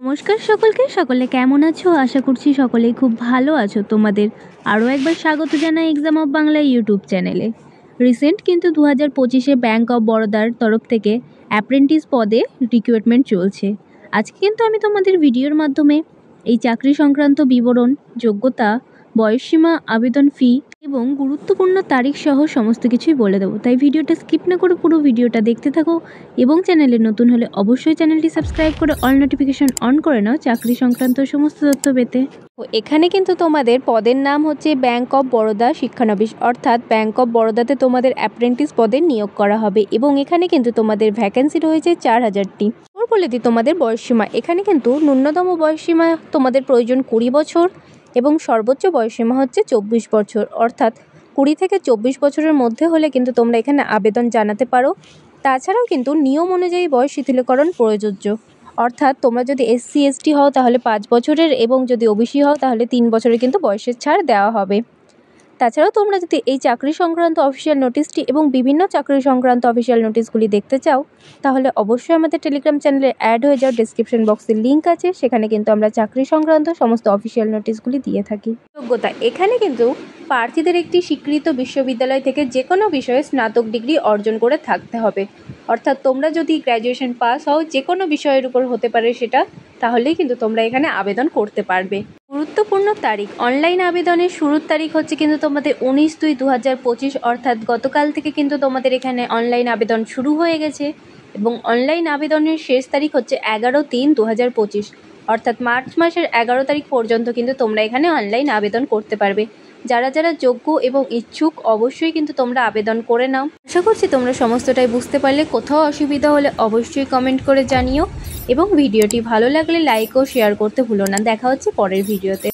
নমস্কার সকলকে, সকলে কেমন আছো? আশা করছি সকলেই খুব ভালো আছো। তোমাদের আরও একবার স্বাগত জানাই এক্সাম অফ বাংলা ইউটিউব চ্যানেলে। রিসেন্ট কিন্তু 2025-এ ব্যাঙ্ক অফ বরোদার তরফ থেকে অ্যাপ্রেন্টিস পদে রিক্রুটমেন্ট চলছে। আজকে কিন্তু আমি তোমাদের ভিডিওর মাধ্যমে এই চাকরি সংক্রান্ত বিবরণ, যোগ্যতা, বয়সসীমা, আবেদন ফি এবং গুরুত্বপূর্ণ তারিখ সহ সমস্ত কিছুই বলে দেবো। তাই ভিডিওটা স্কিপ না করে পুরো ভিডিওটা দেখতে থাকো এবং চ্যানেলে নতুন হলে অবশ্যই চ্যানেলটি সাবস্ক্রাইব করে অল নোটিফিকেশন অন করে নাও চাকরি সংক্রান্ত সমস্ত তথ্য পেতে। এখানে কিন্তু তোমাদের পদের নাম হচ্ছে ব্যাঙ্ক অফ বরোদা শিক্ষানবিশ, অর্থাৎ ব্যাঙ্ক অফ বরোদাতে তোমাদের অ্যাপ্রেন্টিস পদে নিয়োগ করা হবে এবং এখানে কিন্তু তোমাদের ভ্যাকেন্সি রয়েছে 4000টি। বলে দিই তোমাদের বয়সসীমা, এখানে কিন্তু ন্যূনতম বয়সসীমা তোমাদের প্রয়োজন 20 বছর এবং সর্বোচ্চ বয়সসীমা হচ্ছে 24 বছর, অর্থাৎ 20 থেকে 24 বছরের মধ্যে হলে কিন্তু তোমরা এখানে আবেদন জানাতে পারো। তাছাড়াও কিন্তু নিয়ম অনুযায়ী বয়স শিথিলকরণ প্রযোজ্য, অর্থাৎ তোমরা যদি SC ST হও তাহলে 5 বছরের এবং যদি OBC হও তাহলে 3 বছরের কিন্তু বয়সের ছাড় দেওয়া হবে। তাছাড়াও তোমরা যদি এই চাকরি সংক্রান্ত অফিসিয়াল নোটিশটি এবং বিভিন্ন চাকরি সংক্রান্ত অফিসিয়াল নোটিশগুলি দেখতে চাও তাহলে অবশ্যই আমাদের টেলিগ্রাম চ্যানেলে অ্যাড হয়ে যাও। ডেসক্রিপশন বক্সে লিঙ্ক আছে, সেখানে কিন্তু আমরা চাকরি সংক্রান্ত সমস্ত অফিসিয়াল নোটিশগুলি দিয়ে থাকি। যোগ্যতা, এখানে কিন্তু প্রার্থীদের একটি স্বীকৃত বিশ্ববিদ্যালয় থেকে যে কোনো বিষয়ে স্নাতক ডিগ্রি অর্জন করে থাকতে হবে, অর্থাৎ তোমরা যদি গ্র্যাজুয়েশন পাস হও যে কোনো বিষয়ের উপর হতে পারে সেটা, তাহলেই কিন্তু তোমরা এখানে আবেদন করতে পারবে। গুরুত্বপূর্ণ তারিখ, অনলাইন আবেদনের শুরুর তারিখ হচ্ছে কিন্তু তোমাদের 19/2/2025, অর্থাৎ গতকাল থেকে কিন্তু তোমাদের এখানে অনলাইন আবেদন শুরু হয়ে গেছে এবং অনলাইন আবেদনের শেষ তারিখ হচ্ছে 11/3/2025, অর্থাৎ মার্চ মাসের 11 তারিখ পর্যন্ত কিন্তু তোমরা এখানে অনলাইন আবেদন করতে পারবে। যারা যারা যোগ্য এবং ইচ্ছুক অবশ্যই কিন্তু তোমরা আবেদন করে নাও। আশা করছি তোমরা সমস্তটাই বুঝতে পারলে। কোথাও অসুবিধা হলে অবশ্যই কমেন্ট করে জানিও এবং ভিডিওটি ভালো লাগলে লাইক ও শেয়ার করতে ভুলো না। দেখা হচ্ছে পরের ভিডিওতে।